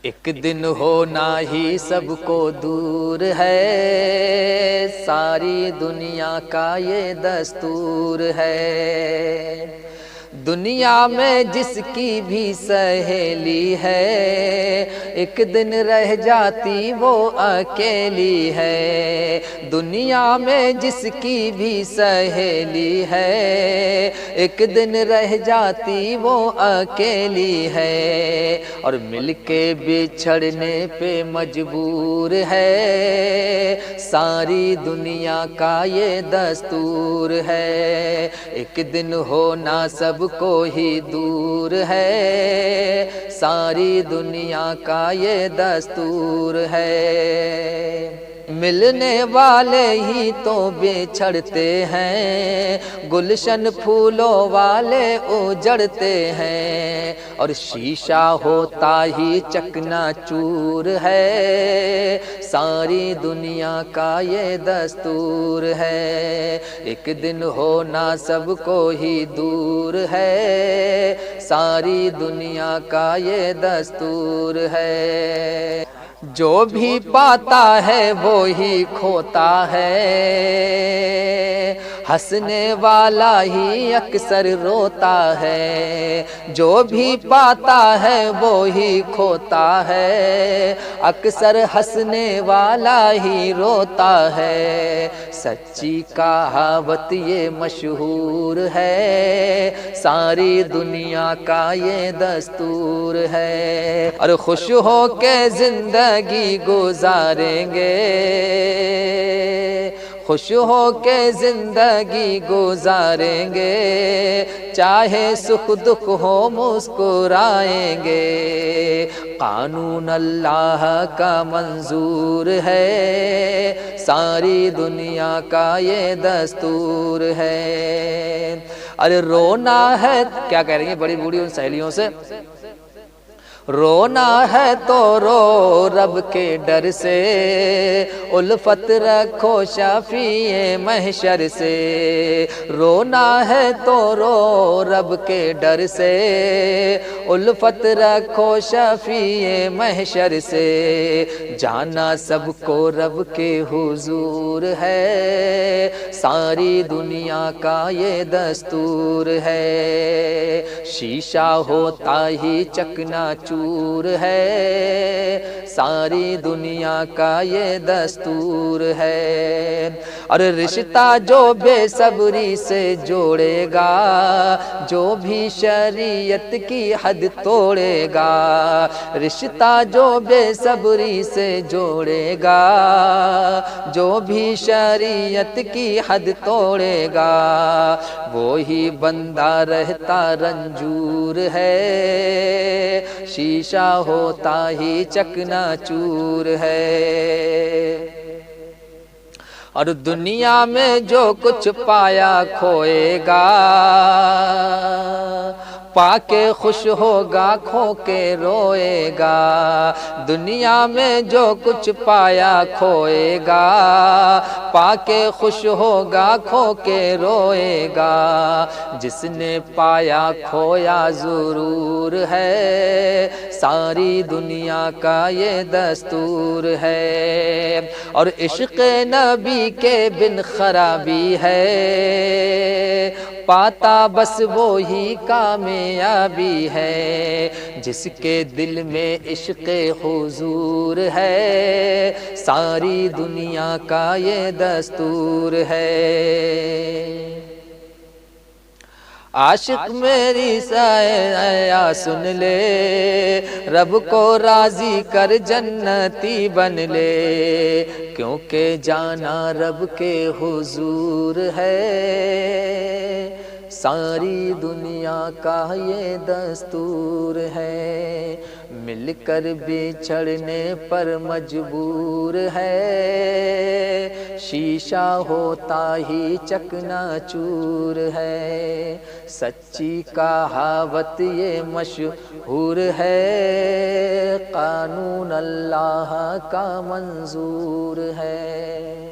ایک دن ہونا ہی سب کو دور ہے، ساری دنیا کا یہ دستور ہے۔ دنیا میں جس کی بھی سہیلی ہے، ایک دن رہ جاتی وہ اکیلی ہے۔ دنیا میں جس کی بھی سہیلی ہے، ایک دن رہ جاتی وہ اکیلی ہے، اور مل کے بچھڑنے پہ مجبور ہے، ساری دنیا کا یہ دستور ہے۔ ایک دن ہونا سب کو ہی دور ہے، ساری دنیا کا یہ دستور ہے۔ ملنے والے ہی تو بچھڑتے ہیں، گلشن پھولوں والے اجڑتے ہیں، اور شیشہ ہوتا ہی چکنا چور ہے، ساری دنیا کا یہ دستور ہے۔ ایک دن ہونا سب کو ہی دور ہے، ساری دنیا کا یہ دستور ہے۔ جو بھی پاتا ہے وہی کھوتا ہے، ہنسنے والا ہی اکثر روتا ہے۔ جو بھی پاتا ہے وہی کھوتا ہے، اکثر ہنسنے والا ہی روتا ہے۔ سچی کہاوت یہ مشہور ہے، ساری دنیا کا یہ دستور ہے۔ اور خوش ہو کے زندگی گزاریں گے، خوش ہو کے زندگی گزاریں گے، چاہے سکھ دکھ ہو مسکرائیں گے۔ قانون اللہ کا منظور ہے، ساری دنیا کا یہ دستور ہے۔ ارے رونا ہے، کیا کہہ رہی ہیں بڑی بوڑھی ان سہیلیوں سے؟ رونا ہے تو رو رب کے ڈر سے، الفت رکھو شفیع محشر سے۔ رونا ہے تو رو رب کے ڈر سے، الفت رکھو شفیع محشر سے۔ جانا سب کو رب کے حضور ہے، ساری دنیا کا یہ دستور ہے۔ شیشہ ہوتا ہی چکنا چور ہے، ساری دنیا کا یہ دستور ہے۔ اور رشتہ جو بے صبری سے جوڑے گا، جو بھی شریعت کی حد توڑے گا، رشتہ جو بے صبری سے جوڑے گا، جو بھی شریعت کی حد توڑے گا، وہی بندہ رہتا رنجور ہے، شیشہ ہوتا ہی چکنا چور ہے۔ اور دنیا میں جو کچھ پایا کھوئے گا، پا کے خوش ہوگا کھو کے روئے گا۔ دنیا میں جو کچھ پایا کھوئے گا، پا کے خوش ہوگا کھو کے روئے گا۔ جس نے پایا کھویا ضرور ہے، ساری دنیا کا یہ دستور ہے۔ اور عشق نبی کے بن خرابی ہے، پاتا بس وہی کامیابی ہے۔ جس کے دل میں عشق حضور ہے، ساری دنیا کا یہ دستور ہے۔ عاشق میری سایہ سن لے، رب کو راضی کر جنتی بن لے، کیونکہ جانا رب کے حضور ہے، ساری دنیا کا یہ دستور ہے۔ مل کر بچھڑنے پر مجبور ہے، شیشہ ہوتا ہی چکنا چور ہے۔ سچی کہاوت یہ مشہور ہے، قانون اللہ کا منظور ہے۔